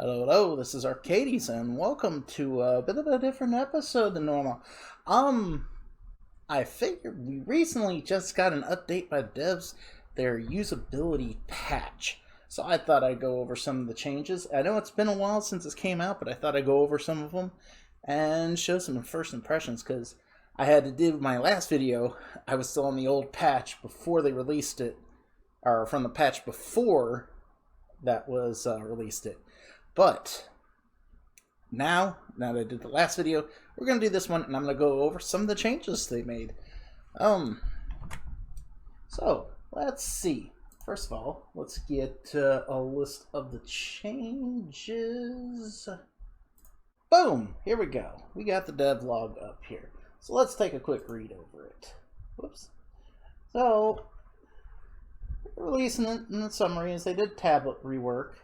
Hello, hello, this is Arcades, and welcome to a bit of a different episode than normal. Um, I figured we recently just got an update by the devs, their usability patch. So I thought I'd go over some of the changes. I know it's been a while since this came out, but I thought I'd go over some of them and show some first impressions, because I had to do my last video. I was still on the old patch before they released it, or from the patch before that was released it. But now that I did the last video, we're going to do this one, and I'm going to go over some of the changes they made. So let's see. First of all, let's get a list of the changes. Boom! Here we go. We got the devlog up here. So let's take a quick read over it. Whoops. So, releasing it in the summary is they did tablet rework.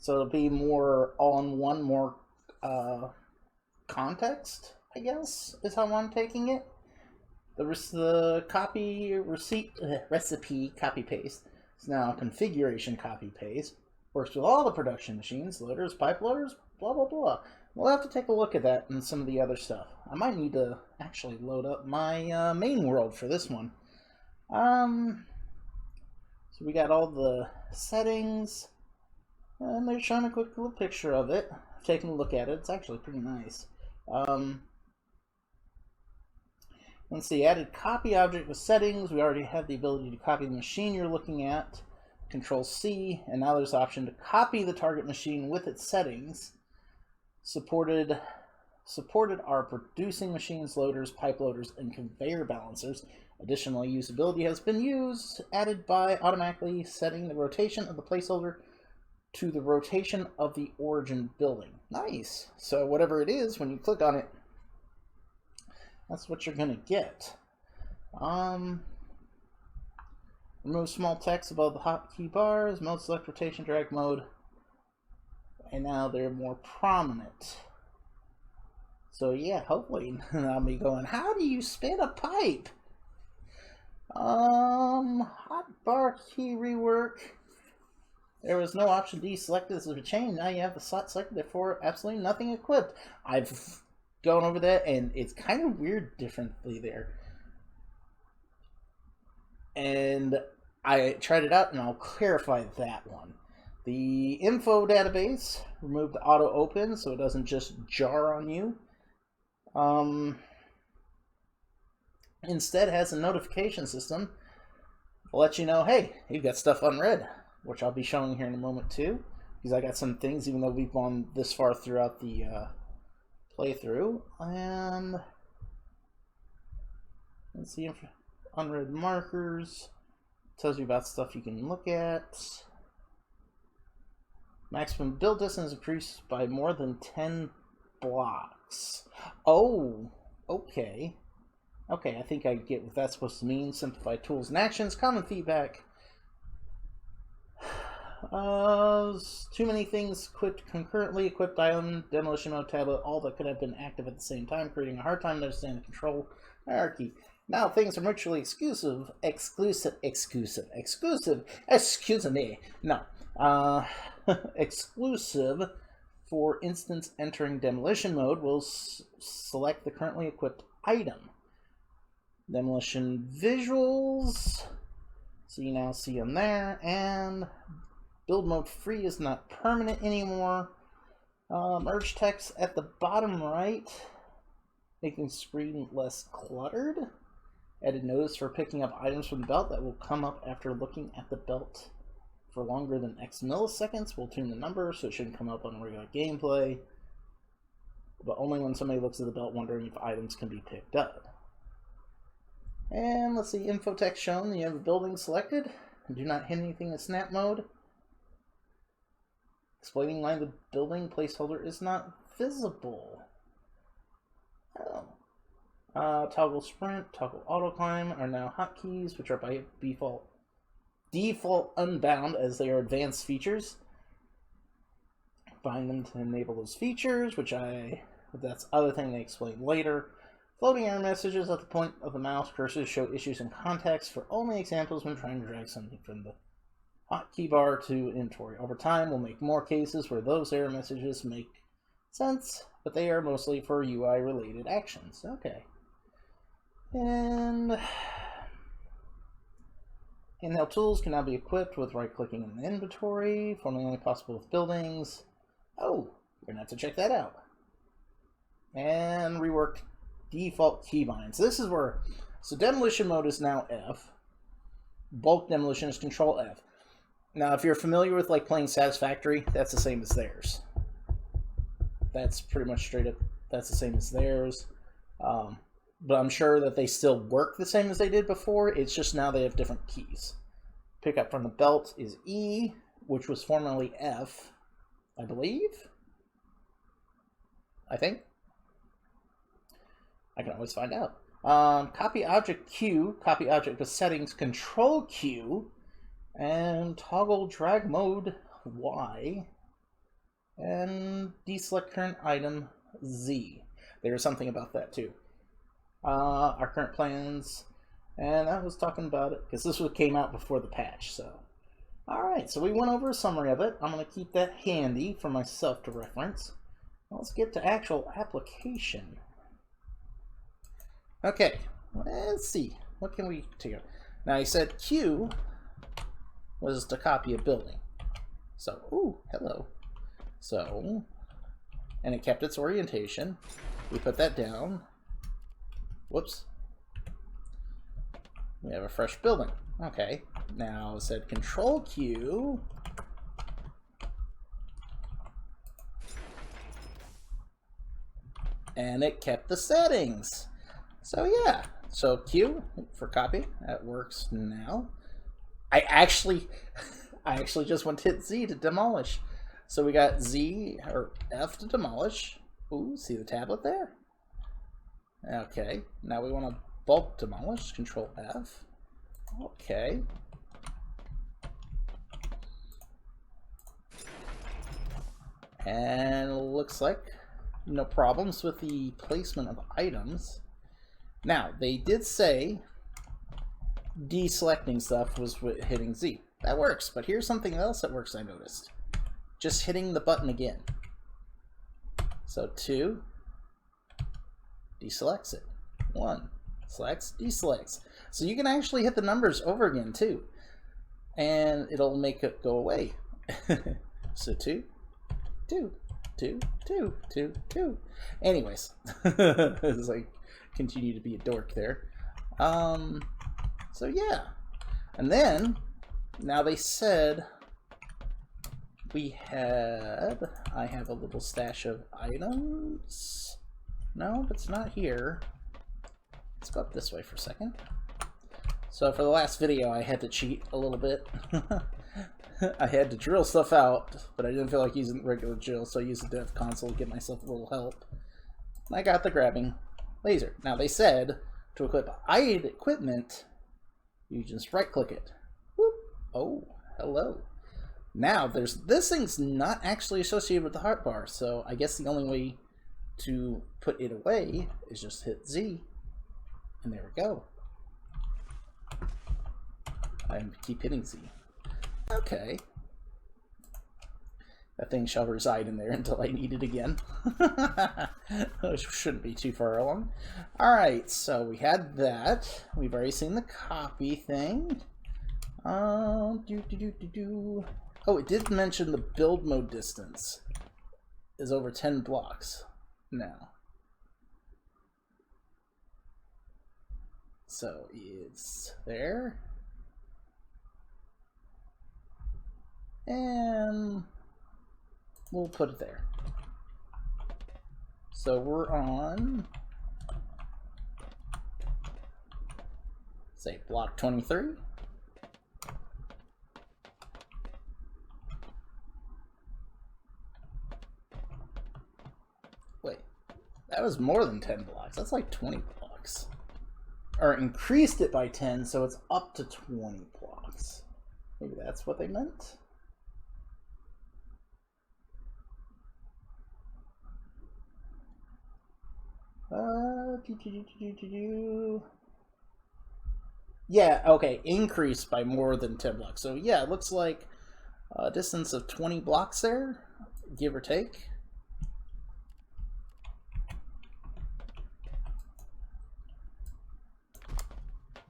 So it'll be more all-in-one, more context, I guess, is how I'm taking it. The recipe copy-paste is now configuration copy-paste. Works with all the production machines, loaders, pipe loaders, blah, blah, blah. We'll have to take a look at that and some of the other stuff. I might need to actually load up my main world for this one. So we got all the settings. And they're showing a quick little picture of it. Taking a look at it, it's actually pretty nice. Let's see, added copy object with settings. We already have the ability to copy the machine you're looking at. Control C, and now there's the option to copy the target machine with its settings. Supported are producing machines, loaders, pipe loaders, and conveyor balancers. Additionally, usability has been added by automatically setting the rotation of the placeholder to the rotation of the origin building. Nice. So whatever it is, when you click on it, that's what you're going to get. Remove small text above the hotkey bars, mode select rotation drag mode, and now they're more prominent. So yeah, hopefully I'll be going, how do you spin a pipe? Hotbar key rework. There was no option D selected as a chain. Now you have the slot selected, therefore absolutely nothing equipped. I've gone over that, and it's kind of weird differently there. And I tried it out, and I'll clarify that one. The info database removed the auto open, so it doesn't just jar on you. Instead, it has a notification system to let you know, hey, you've got stuff unread, which I'll be showing here in a moment too, because I got some things, even though we've gone this far throughout the playthrough. And let's see, unread markers, tells you about stuff you can look at. Maximum build distance increased by more than 10 blocks. Oh, okay. Okay, I think I get what that's supposed to mean. Simplify tools and actions, common feedback. Too many things equipped concurrently, equipped item, demolition mode, tablet, all that could have been active at the same time, creating a hard time to understand the control hierarchy. Now things are mutually exclusive, exclusive for instance entering demolition mode will select the currently equipped item. Demolition visuals, so you now see them there, and build mode free is not permanent anymore. Merge text at the bottom right, making screen less cluttered. Added notice for picking up items from the belt that will come up after looking at the belt for longer than X milliseconds. We'll tune the number so it shouldn't come up on regular gameplay, but only when somebody looks at the belt wondering if items can be picked up. And let's see, info text shown. You have a building selected. Do not hit anything in snap mode. Explaining why the building placeholder is not visible. Oh. Toggle sprint, toggle auto climb are now hotkeys, which are by default unbound as they are advanced features. Bind them to enable those features, that's other thing they explain later. Floating error messages at the point of the mouse cursor show issues in context for only examples when trying to drag something from the hotkey to inventory. Over time, we'll make more cases where those error messages make sense, but they are mostly for UI-related actions. Okay. And handheld tools can now be equipped with right-clicking in the inventory, formerly only possible with buildings. Oh, we're going to have to check that out. And reworked default keybinds. This is where, so demolition mode is now F. Bulk demolition is Control F. Now, if you're familiar with like playing Satisfactory, that's the same as theirs. That's pretty much straight up, that's the same as theirs. But I'm sure that they still work the same as they did before. It's just now they have different keys. Pick up from the belt is E, which was formerly F, I believe. I think. I can always find out. Copy object Q, copy object to settings, Control Q, and toggle drag mode Y, and deselect current item Z. There's something about that too. Our current plans, and I was talking about it because this came out before the patch. So, all right, so we went over a summary of it. I'm going to keep that handy for myself to reference. Let's get to actual application. Okay, let's see. What can we take? Now, he said Q was to copy a building. So, ooh, hello. So, and it kept its orientation. We put that down. Whoops. We have a fresh building. Okay. Now it said Control Q. And it kept the settings. So yeah. So Q for copy. That works now. I actually just went to hit Z to demolish. So we got Z or F to demolish. Ooh, see the tablet there? Okay, now we want to bulk demolish, Control F. Okay. And it looks like no problems with the placement of items. Now, they did say deselecting stuff was hitting Z. That works, but here's something else that works I noticed. Just hitting the button again. So 2. Deselects it. 1. Selects, deselects. So you can actually hit the numbers over again too. And it'll make it go away. So 2, 2, 2, 2, 2, 2. Anyways. It's like continue to be a dork there. So yeah. And then now they said I have a little stash of items. No, it's not here. Let's go up this way for a second. So for the last video, I had to cheat a little bit. I had to drill stuff out, but I didn't feel like using the regular drill, so I used the dev console to get myself a little help. I got the grabbing laser. Now they said to equip equipment, you just right-click it. Whoop. Oh, hello. Now this thing's not actually associated with the hotbar, so I guess the only way to put it away is just hit Z, and there we go. I keep hitting Z. Okay. That thing shall reside in there until I need it again. Shouldn't be too far along. Alright, so we had that. We've already seen the copy thing. Oh, it did mention the build mode distance is over 10 blocks now. So it's there. And we'll put it there. So we're on, say, block 23. Wait, that was more than 10 blocks. That's like 20 blocks. Or increased it by 10, so it's up to 20 blocks. Maybe that's what they meant? Yeah, okay, increased by more than 10 blocks. So yeah, it looks like a distance of 20 blocks there, give or take.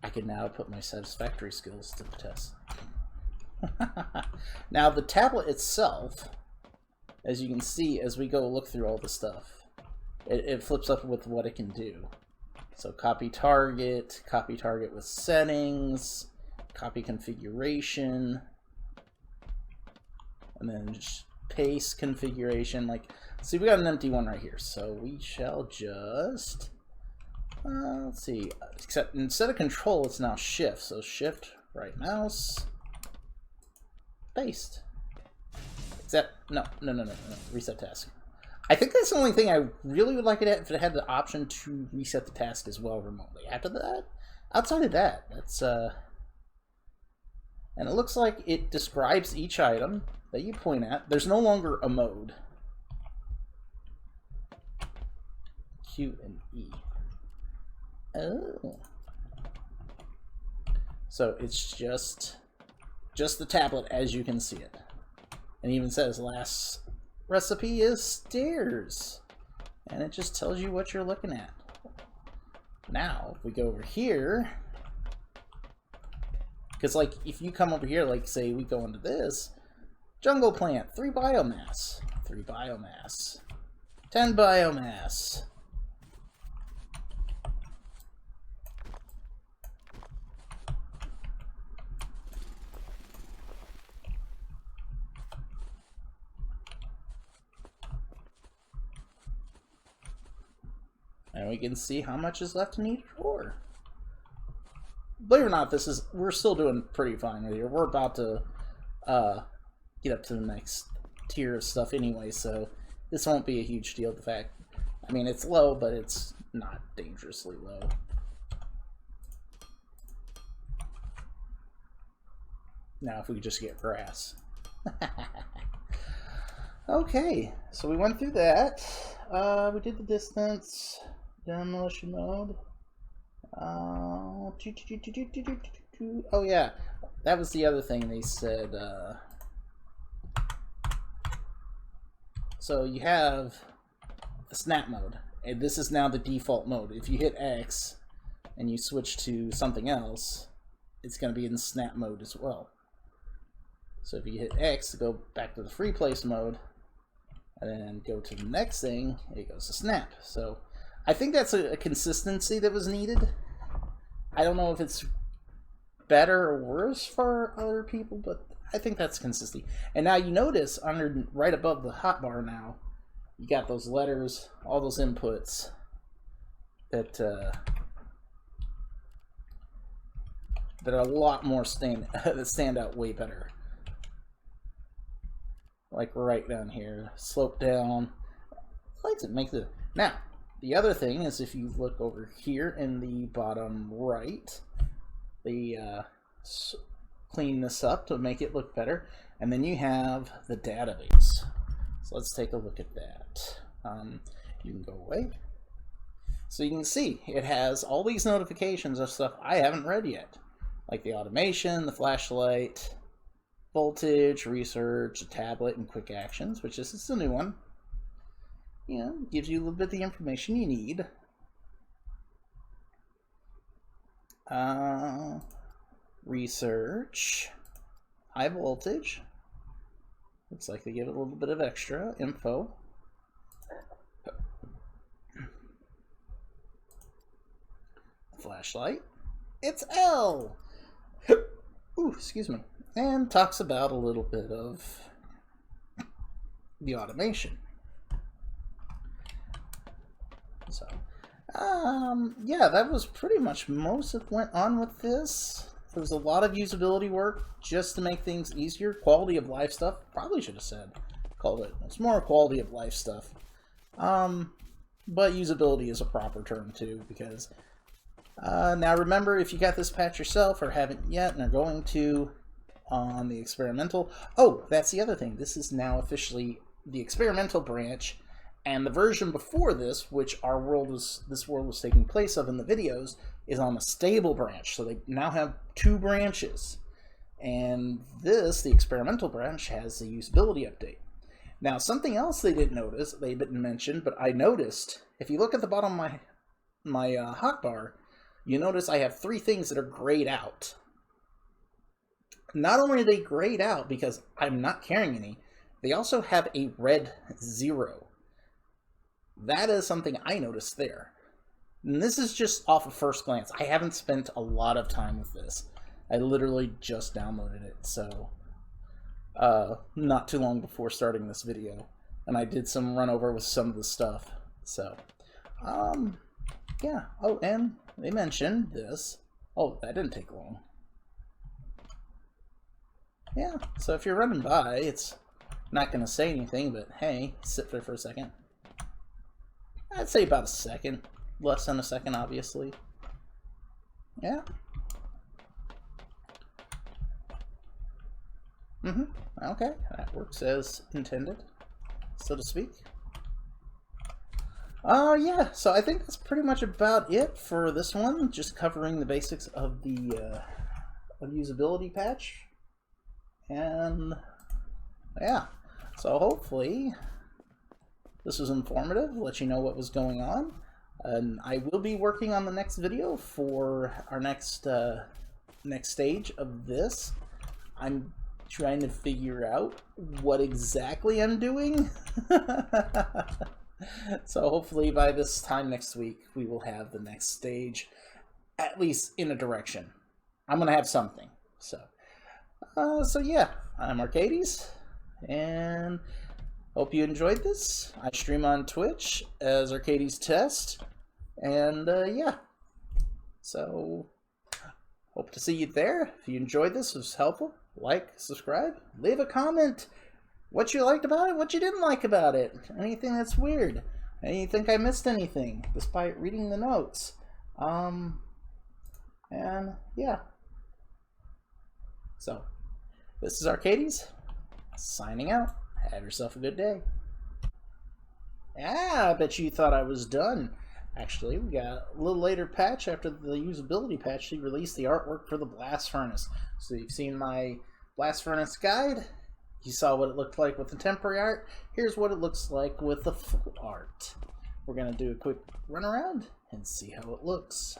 I can now put my satisfactory skills to the test. Now the tablet itself, as you can see as we go look through all the stuff, it flips up with what it can do. So copy target with settings, copy configuration, and then just paste configuration. Like, see, we got an empty one right here. So we shall just, let's see, except instead of control, it's now shift. So shift, right mouse, paste. Except, no, reset task. I think that's the only thing I really would like it if it had the option to reset the task as well remotely. After that, outside of that, that's and it looks like it describes each item that you point at. There's no longer a mode. Q and E. Oh. So it's just the tablet as you can see it. And it even says last recipe is stairs, and it just tells you what you're looking at. Now if we go over here, because like if you come over here, like say we go into this jungle plant, 3 biomass, 3 biomass, 10 biomass, and we can see how much is left in each drawer. Believe it or not, we're still doing pretty fine right here. We're about to get up to the next tier of stuff anyway, so this won't be a huge deal. The fact, I mean, it's low, but it's not dangerously low. Now if we could just get grass. Okay, so we went through that. We did the distance. Demolition mode. Oh yeah, that was the other thing they said. So you have the snap mode, and this is now the default mode. If you hit X and you switch to something else, it's going to be in snap mode as well. So if you hit X to go back to the free place mode, and then go to the next thing, it goes to snap. So I think that's a consistency that was needed. I don't know if it's better or worse for other people, but I think that's consistency. And now you notice under right above the hotbar now, you got those letters, all those inputs that that are a lot more that stand out way better. Like right down here, slope down. I like to make the now. The other thing is if you look over here in the bottom right, they clean this up to make it look better, and then you have the database. So let's take a look at that. You can go away. So you can see it has all these notifications of stuff I haven't read yet, like the automation, the flashlight, voltage, research, a tablet, and quick actions, which is a new one. You know, gives you a little bit of the information you need. Research, high voltage. Looks like they give it a little bit of extra info. Flashlight. It's L. Ooh, excuse me. And talks about a little bit of the automation. So, yeah, that was pretty much most of what went on with this. There was a lot of usability work just to make things easier. Quality of life stuff. Probably should have called it. It's more quality of life stuff. But usability is a proper term too, because now remember, if you got this patch yourself or haven't yet and are going to on the experimental. Oh, that's the other thing. This is now officially the experimental branch. And the version before this, which this world was taking place of in the videos, is on a stable branch. So they now have 2 branches. And this, the experimental branch, has a usability update. Now, something else they didn't mention, but I noticed, if you look at the bottom of my hotbar, you notice I have 3 things that are grayed out. Not only are they grayed out because I'm not carrying any, they also have a red 0. That is something I noticed there. And this is just off of first glance. I haven't spent a lot of time with this. I literally just downloaded it, so not too long before starting this video. And I did some run over with some of the stuff. So, yeah. Oh, and they mentioned this. Oh, that didn't take long. Yeah, so if you're running by, it's not going to say anything, but hey, sit there for a second. I'd say about a second. Less than a second, obviously. Yeah. Okay, that works as intended, so to speak. Yeah, so I think that's pretty much about it for this one. Just covering the basics of the usability patch. And yeah, so hopefully this was informative, let you know what was going on. And I will be working on the next video for our next stage of this. I'm trying to figure out what exactly I'm doing. So hopefully by this time next week we will have the next stage, at least in a direction. I'm gonna have something. So yeah, I'm Arcades, and hope you enjoyed this. I stream on Twitch as Arcades Test, and yeah, so hope to see you there. If you enjoyed this, it was helpful, like, subscribe, leave a comment. What you liked about it, what you didn't like about it, anything that's weird, and you think I missed anything, despite reading the notes. And yeah. So, this is Arcades, signing out. Have yourself a good day. I bet you thought I was done. Actually, we got a little later patch after the usability patch. They released the artwork for the blast furnace. So you've seen my blast furnace guide. You saw what it looked like with the temporary art. Here's what it looks like with the full art. We're going to do a quick run around and see how it looks.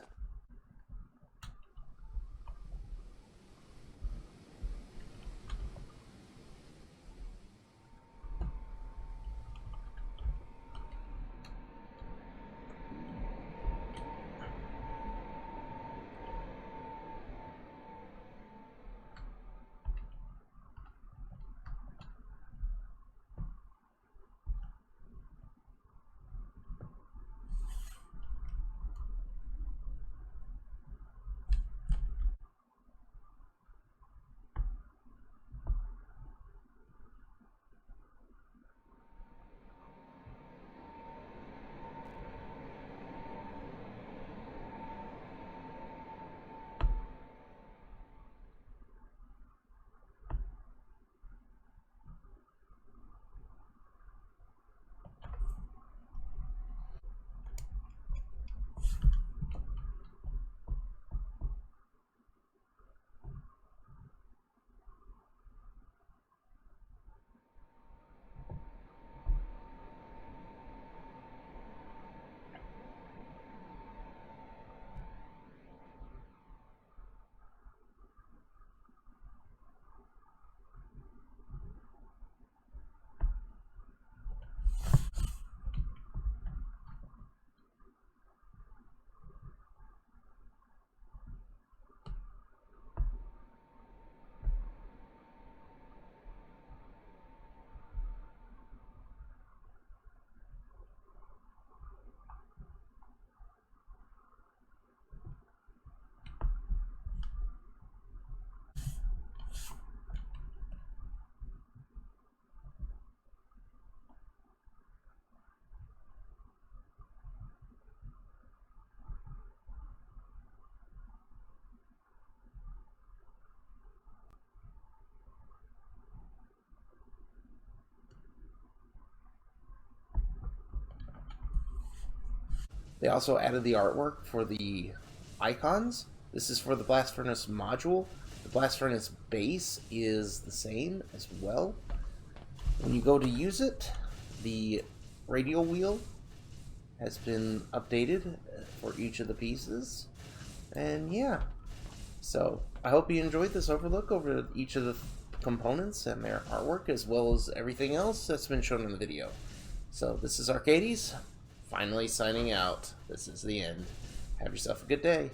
They also added the artwork for the icons. This is for the blast furnace module. The blast furnace base is the same as well. When you go to use it, the radial wheel has been updated for each of the pieces. And yeah, so I hope you enjoyed this overlook over each of the components and their artwork, as well as everything else that's been shown in the video. So this is Arcades, finally signing out. This is the end. Have yourself a good day.